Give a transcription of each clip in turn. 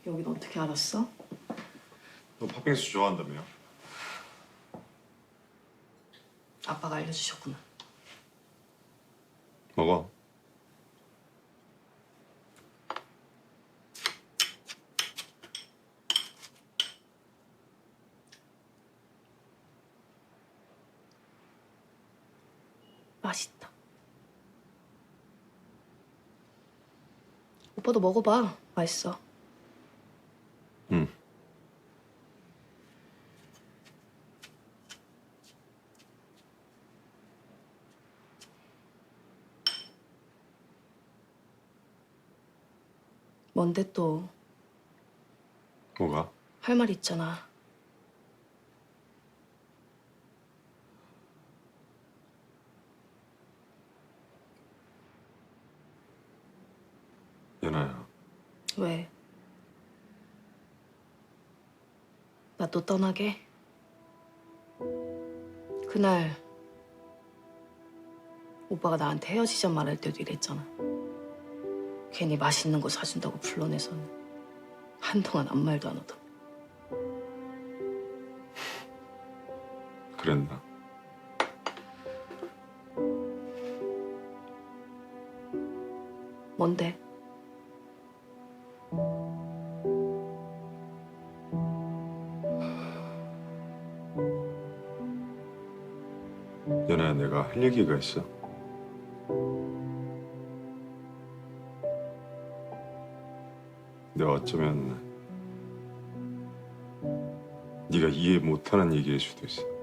여긴 어떻게 알았어? 너 팥빙수 좋아한다며? 아빠가 알려주셨구나. 먹어. 맛있다. 오빠도 먹어봐. 맛있어. 응. 뭔데 또? 뭐가? 할 말 있잖아. 연아야. 왜? 나 또 떠나게? 그날 오빠가 나한테 헤어지자 말할 때도 이랬잖아. 괜히 맛있는 거 사준다고 불러내서는 한동안 아무 말도 안 하더라. 그랬나? 뭔데? 연아야, 내가 할 얘기가 있어. 내가 어쩌면 네가 이해 못하는 얘기일 수도 있어.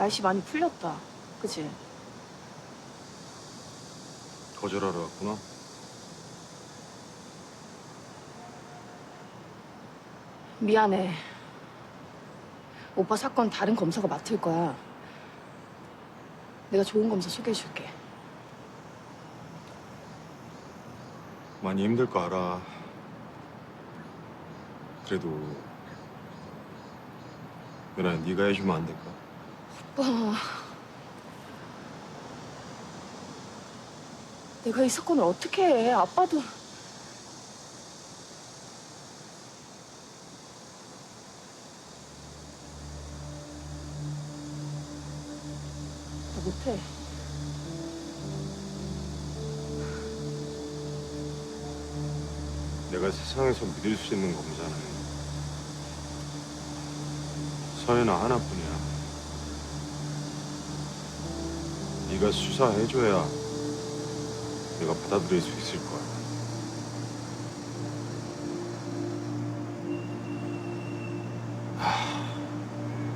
날씨 많이 풀렸다. 그치? 거절하러 왔구나. 미안해. 오빠 사건 다른 검사가 맡을 거야. 내가 좋은 검사 소개해줄게. 많이 힘들 거 알아. 그래도 연아야, 네가 해주면 안 될까? 오빠. 내가 이 사건을 어떻게 해? 아빠도. 나 못해. 내가 세상에서 믿을 수 있는 검사는 서연아 하나뿐이야. 네가 수사해줘야 내가 받아들일 수 있을 거야.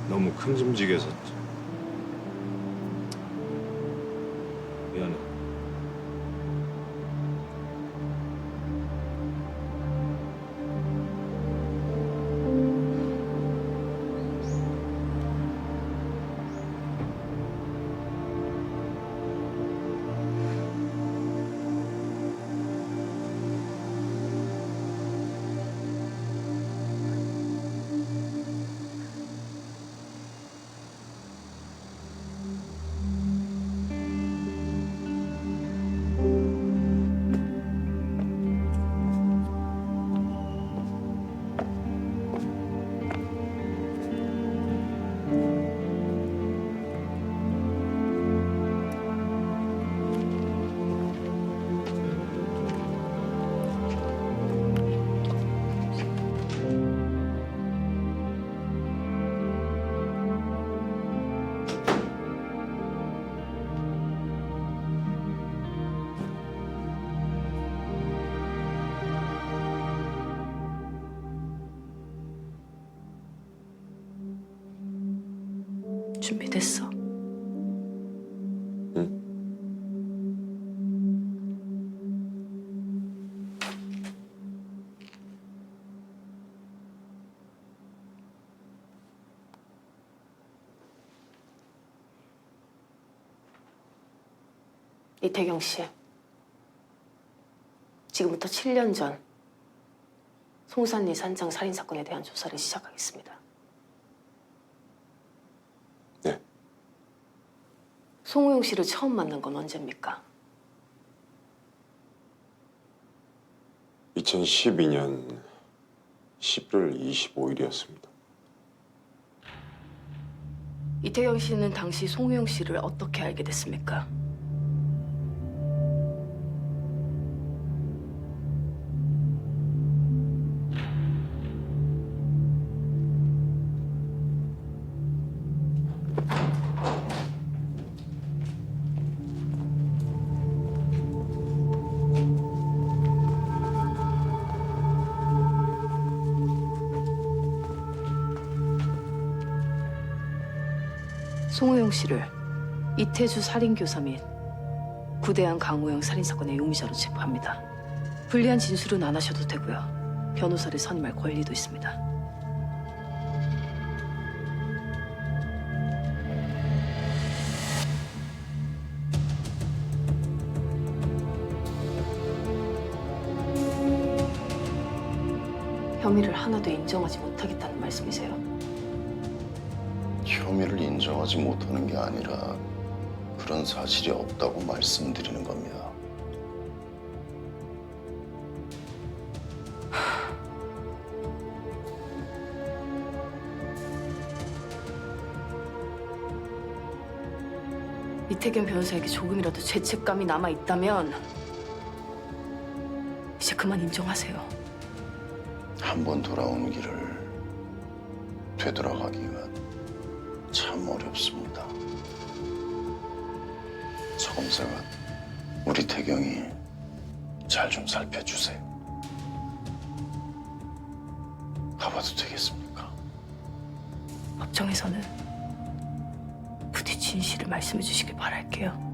너무 큰 짐지게서 미안해. 준비됐어. 응? 이태경 씨, 지금부터 7년 전 송산리 산장 살인 사건에 대한 조사를 시작하겠습니다. 네. 송우영 씨를 처음 만난 건 언제입니까? 2012년 11월 25일이었습니다. 이태경 씨는 당시 송우영 씨를 어떻게 알게 됐습니까? 송우영 씨를 이태주 살인교사 및 구대한 강우영 살인사건의 용의자로 체포합니다. 불리한 진술은 안 하셔도 되고요. 변호사를 선임할 권리도 있습니다. 혐의를 하나도 인정하지 못하겠다는 말씀이세요? 혐의를 인정하지 못하는 게 아니라 그런 사실이 없다고 말씀드리는 겁니다. 이태경 변호사에게 조금이라도 죄책감이 남아있다면 이제 그만 인정하세요. 한 번 돌아온 길을 되돌아가기가 참 어렵습니다. 서 검사가 우리 태경이 잘 좀 살펴주세요. 가봐도 되겠습니까? 법정에서는 부디 진실을 말씀해 주시길 바랄게요.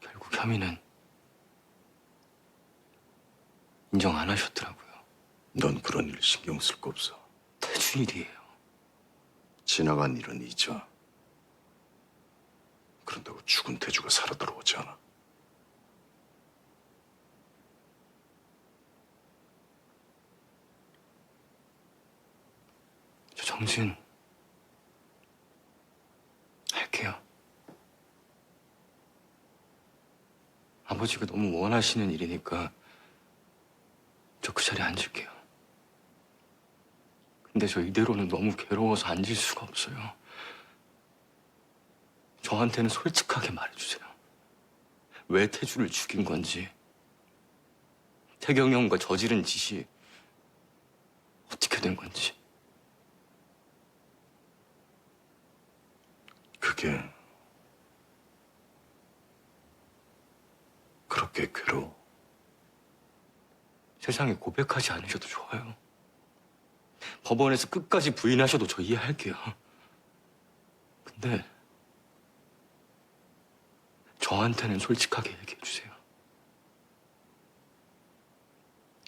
결국 혐의는 인정 안 하셨더라고요. 넌 그런 일 신경 쓸 거 없어. 태주 일이에요. 지나간 일은 잊어. 그런다고 죽은 태주가 살아 돌아오지 않아. 저 정신 할게요. 아버지가 너무 원하시는 일이니까 저 그 자리에 앉을게요. 근데 저 이대로는 너무 괴로워서 앉을 수가 없어요. 저한테는 솔직하게 말해주세요. 왜 태주를 죽인 건지, 태경이 형과 저지른 짓이 어떻게 된 건지. 그게 그렇게 괴로워? 세상에 고백하지 않으셔도 좋아요. 법원에서 끝까지 부인하셔도 저 이해할게요. 근데 저한테는 솔직하게 얘기해 주세요.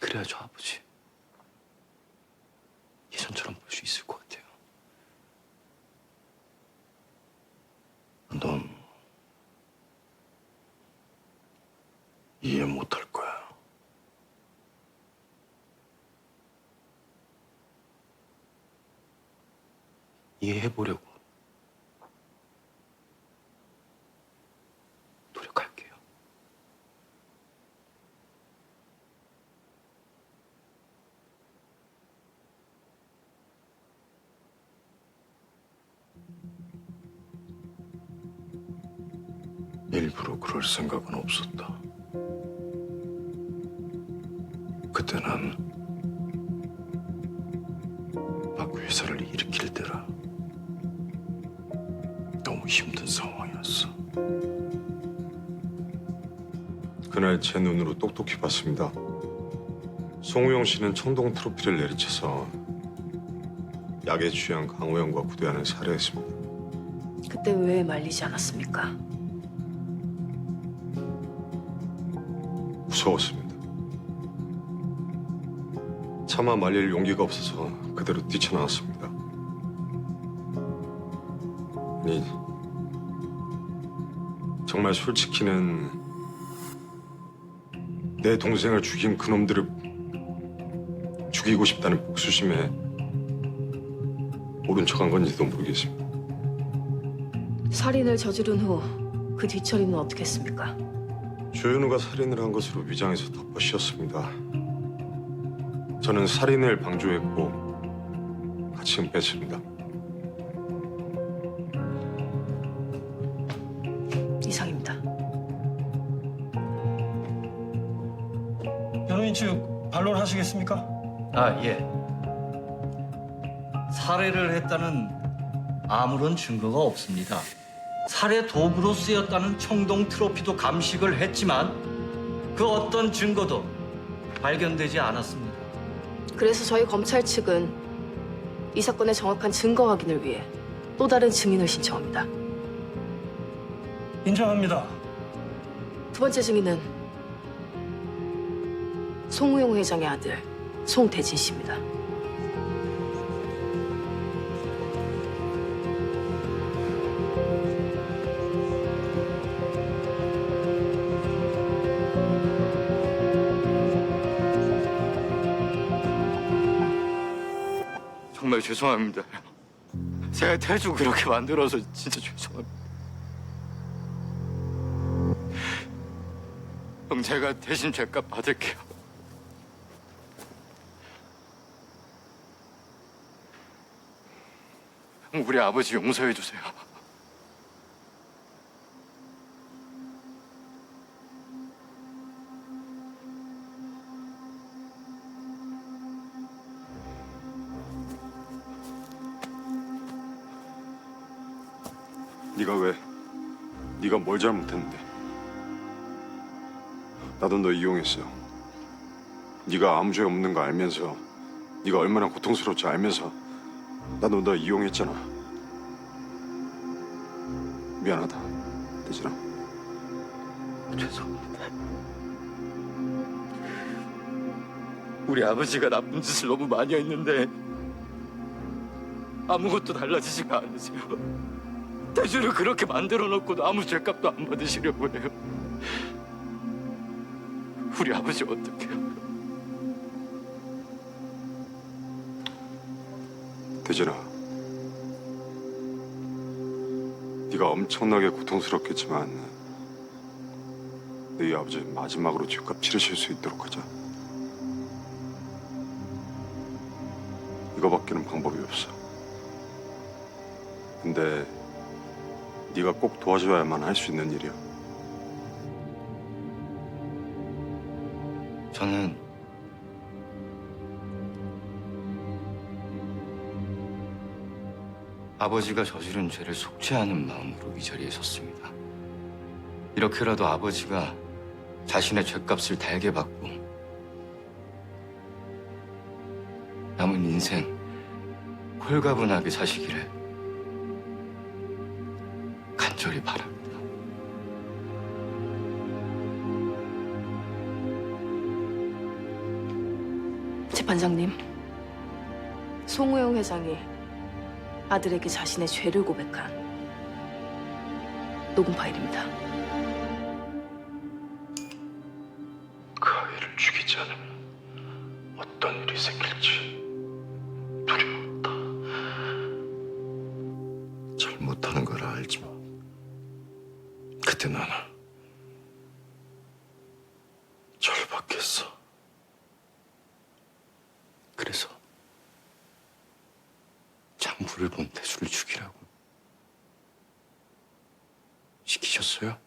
그래야 저 아버지 예전처럼 볼 수 있을 것 같아요. 넌 이해 못할 거야. 이해해보려고 노력할게요. 일부러 그럴 생각은 없었다. 그때 난 막 회사를 일으킬 때라 너무 힘든 상황이었어. 그날 제 눈으로 똑똑히 봤습니다. 송우영 씨는 청동 트로피를 내리쳐서 약에 취한 강호영과 구대환을 살해했습니다. 그때 왜 말리지 않았습니까? 무서웠습니다. 차마 말릴 용기가 없어서 그대로 뛰쳐나왔습니다. 아니, 정말 솔직히는 내 동생을 죽인 그놈들을 죽이고 싶다는 복수심에 모른 척한 건지도 모르겠습니다. 살인을 저지른 후 그 뒤처리는 어떻게 했습니까? 조현우가 살인을 한 것으로 위장해서 덮어 씌웠습니다. 저는 살인을 방조했고 같이 은폐했습니다. 이상입니다. 변호인 측 반론하시겠습니까? 아, 예. 살해를 했다는 아무런 증거가 없습니다. 살해 도구로 쓰였다는 청동 트로피도 감식을 했지만 그 어떤 증거도 발견되지 않았습니다. 그래서 저희 검찰 측은 이 사건의 정확한 증거 확인을 위해 또 다른 증인을 신청합니다. 인정합니다. 두 번째 증인은 송우영 회장의 아들 송대진 씨입니다. 정말 죄송합니다. 제가 태주 그렇게 만들어서 진짜 죄송합니다. 형, 제가 대신 죄값 받을게요. 형, 우리 아버지 용서해 주세요. 네가 왜? 네가 뭘 잘못했는데? 나도 너 이용했어. 네가 아무 죄 없는 거 알면서, 네가 얼마나 고통스러울지 알면서 나도 너 이용했잖아. 미안하다, 대진아. 죄송합니다. 우리 아버지가 나쁜 짓을 너무 많이 했는데 아무것도 달라지지가 않으세요. 태주를 그렇게 만들어 놓고도 아무 죄값도 안 받으시려고 해요. 우리 아버지 어떡해요? 대진아, 네가 엄청나게 고통스럽겠지만 너희 아버지 마지막으로 죄값 치르실 수 있도록 하자. 이거밖에는 방법이 없어. 근데 네가 꼭 도와줘야만 할 수 있는 일이야. 저는 아버지가 저지른 죄를 속죄하는 마음으로 이 자리에 섰습니다. 이렇게라도 아버지가 자신의 죄값을 달게 받고 남은 인생 홀가분하게 사시기를 간절히 바랍니다. 재판장님, 송우영 회장이 아들에게 자신의 죄를 고백한 녹음 파일입니다. 그 아이를 죽이지 않으면 어떤 일이 생길지 두려웠다. 잘못하는 걸 알지만 그때 나는 절박했어. 그래서 장부를 본 태수를 죽이라고 시키셨어요?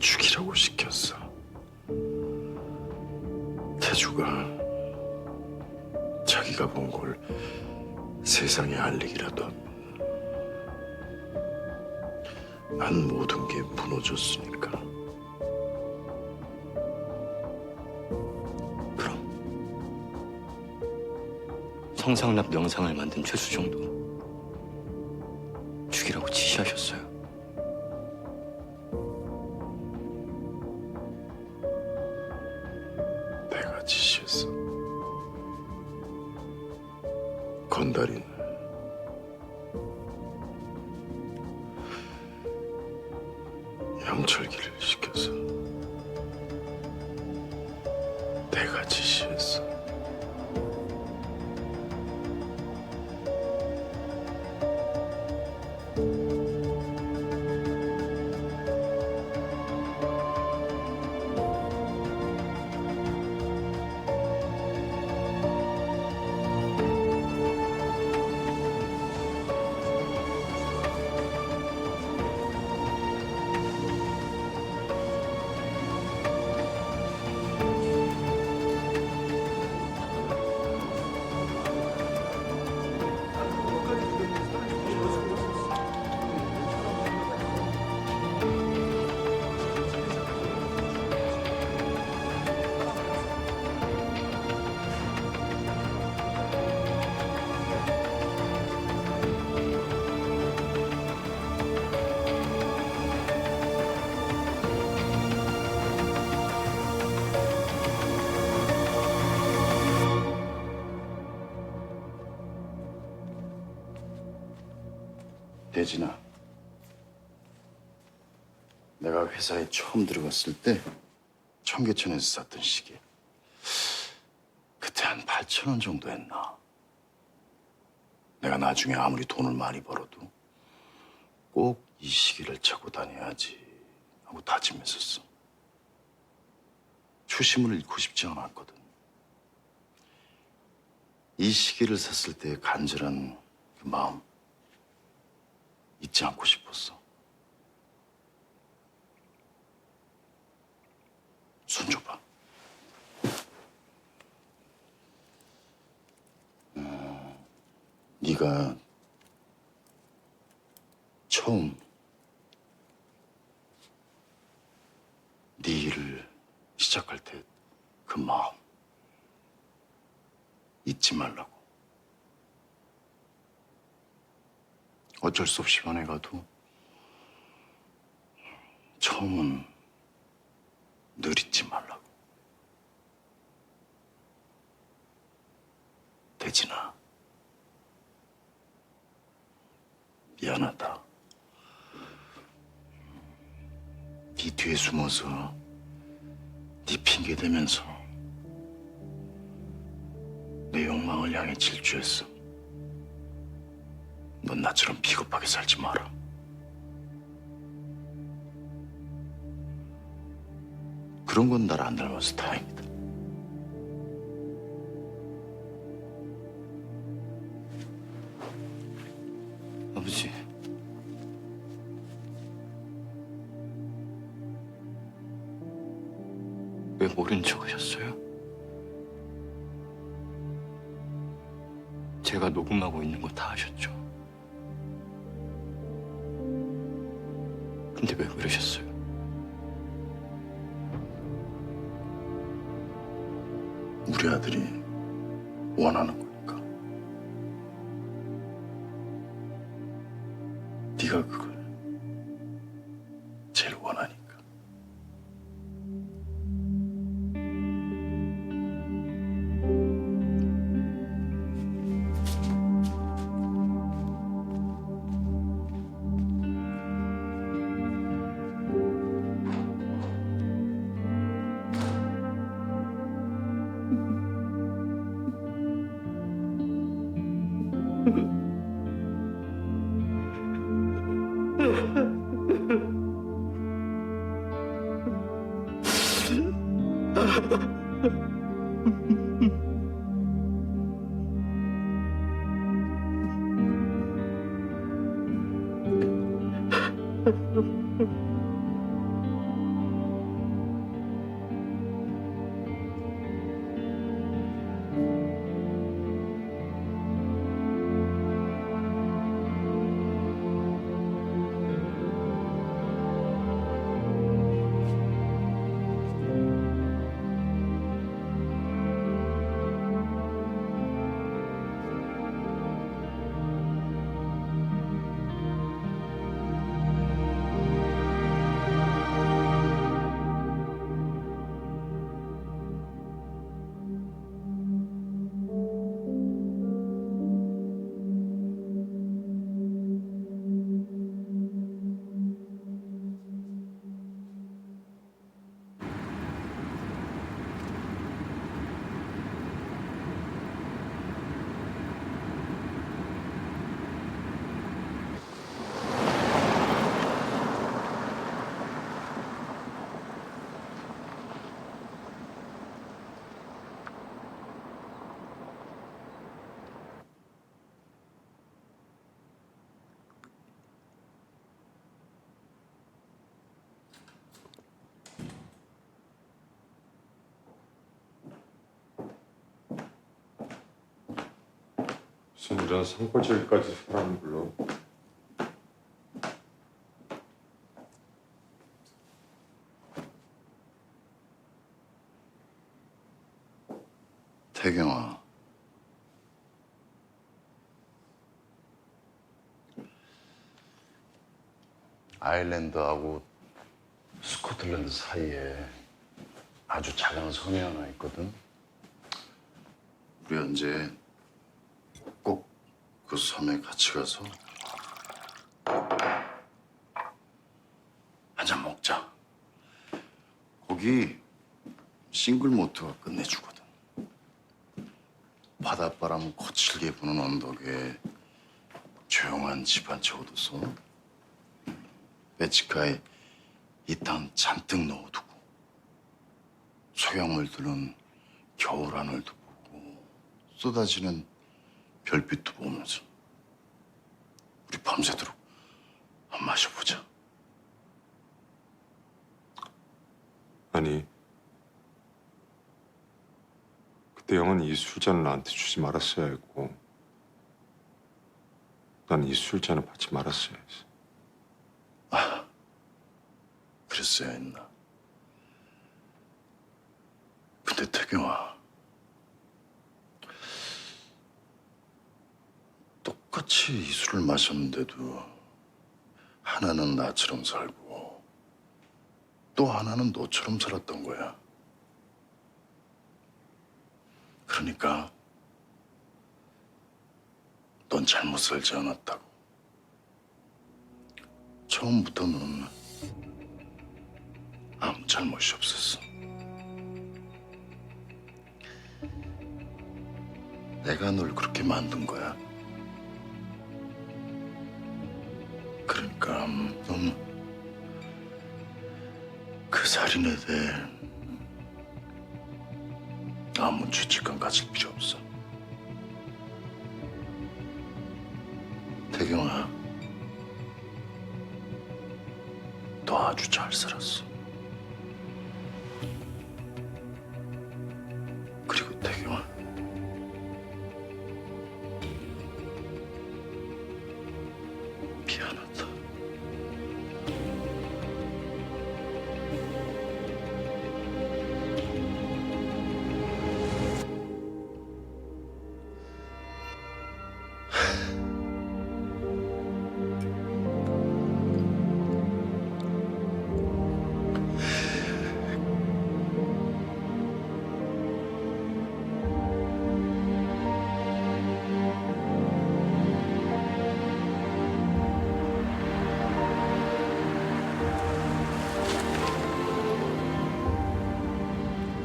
죽이라고 시켰어. 태주가 자기가 본 걸 세상에 알리기라도 하면 난 모든 게 무너졌으니까. 그럼 성상납 명상을 만든 최수정도 죽이라고 지시하셨어요. 내가 지시했어. 건달이는 영철기를 시켜서 내가 지시했어. 대진아, 내가 회사에 처음 들어갔을 때 청계천에서 샀던 시계. 그때 한 8,000원 정도 했나. 내가 나중에 아무리 돈을 많이 벌어도 꼭 이 시계를 차고 다녀야지 하고 다짐했었어. 초심을 잃고 싶지 않았거든. 이 시계를 샀을 때의 간절한 그 마음 잊지 않고 싶었어. 손 줘봐. 네가 처음 네 일을 시작할 때 그 마음 잊지 말라고. 어쩔 수 없이 변해가도 처음은 늘 잊지 말라고. 대진아, 미안하다. 네 뒤에 숨어서 네 핑계 대면서 내 욕망을 향해 질주했어. 넌 나처럼 비겁하게 살지 마라. 그런 건 날 안 닮아서 다행이다. 아버지, 왜 모른 척 하셨어요? 제가 녹음하고 있는 거 다 아셨죠? 근데 왜 그러셨어요? 우리 아들이 원하는 거니까. 네가 그걸 제일 원하니까. 무슨 이런 산골짜기까지 사람을 불러? 태경아, 아일랜드하고 스코틀랜드 사이에 아주 작은 섬이 하나 있거든. 우리 언제 꼭 그 섬에 같이 가서 한잔 먹자. 거기 싱글 모트가 끝내주거든. 바닷바람 거칠게 부는 언덕에 조용한 집 한 채 얻어서 배치카에 이탄 잔뜩 넣어두고 소형물들은 겨울 하늘도 보고 쏟아지는 별빛도 보면서 우리 밤새도록 마셔보자. 아니, 그때 형은 이 술잔을 나한테 주지 말았어야 했고 난 이 술잔을 받지 말았어야 했어. 그랬어야 했나? 근데 태경아, 똑같이 이 술을 마셨는데도 하나는 나처럼 살고 또 하나는 너처럼 살았던 거야. 그러니까 넌 잘못 살지 않았다고. 처음부터 넌 아무 잘못이 없었어. 내가 널 그렇게 만든 거야. 그러니까 넌 그 살인에 대해 아무 죄책감 가질 필요 없어. 태경아, 너 아주 잘 살았어. 그리고 태경아, 미안하다.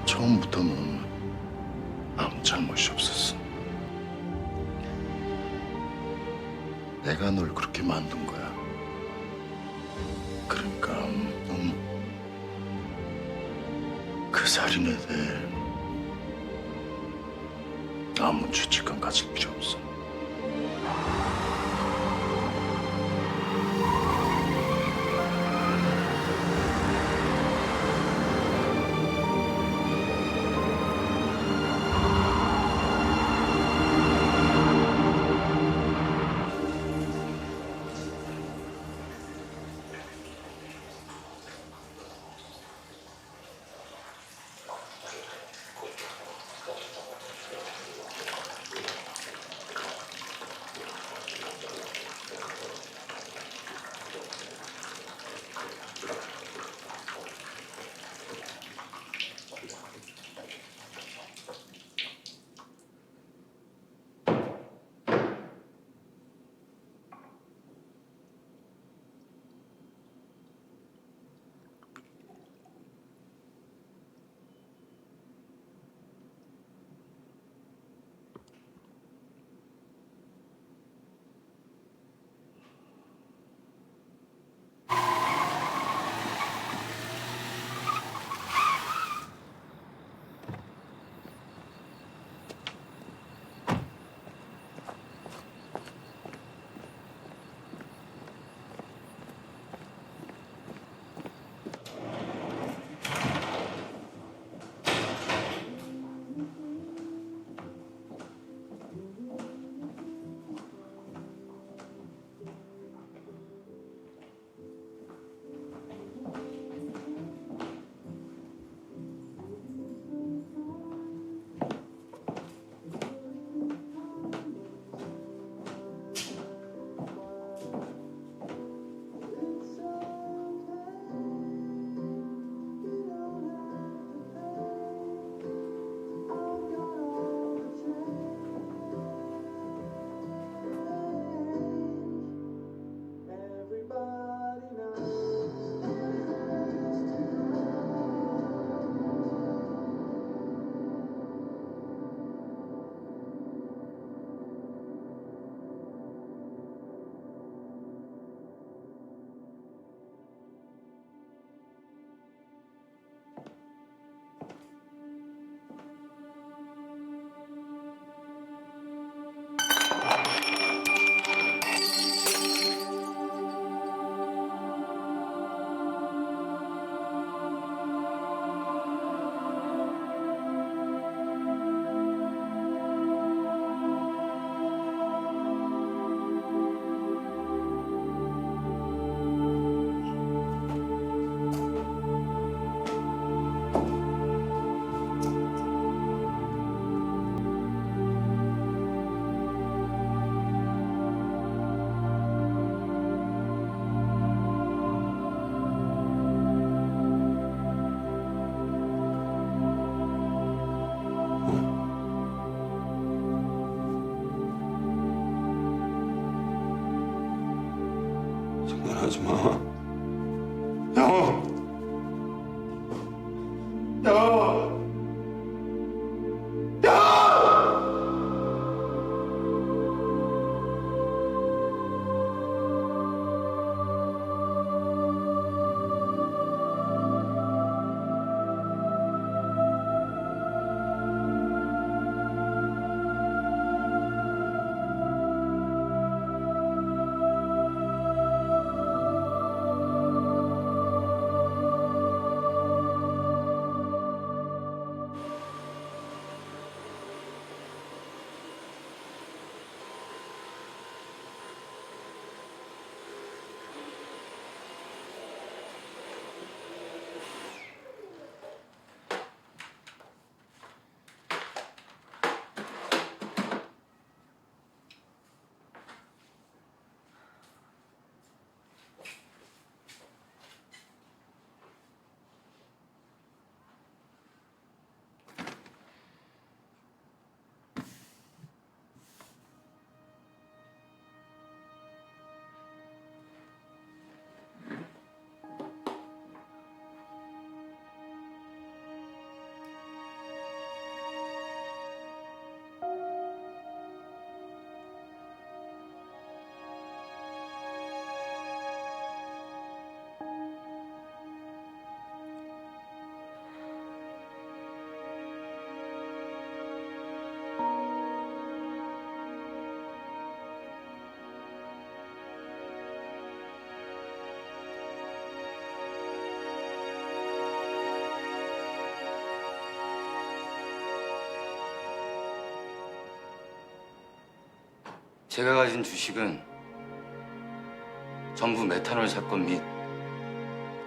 처음부터 넌 아무 잘못이 없었어. 내가 널 그렇게 만든 거야. 그러니까 넌 그 살인에 대해 아무 죄책감 가질 필요 없어. 하지 마. 형! 형! 제가 가진 주식은 전부 메탄올 사건 및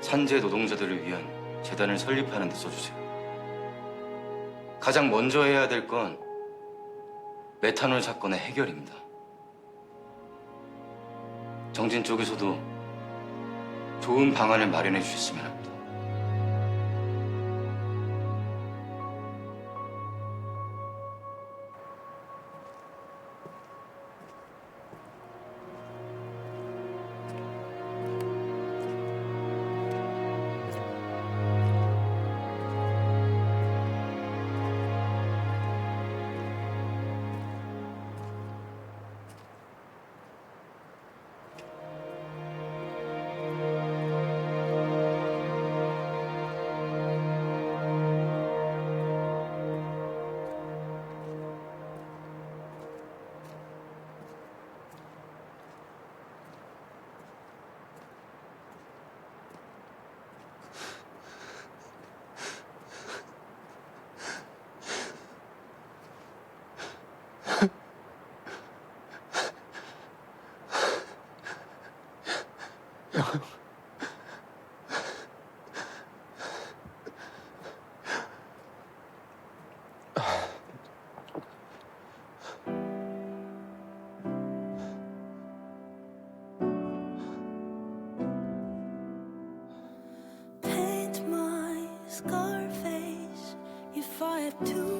산재 노동자들을 위한 재단을 설립하는 데 써주세요. 가장 먼저 해야 될 건 메탄올 사건의 해결입니다. 정진 쪽에서도 좋은 방안을 마련해 주셨으면 합니다. Paint my scar face if I have to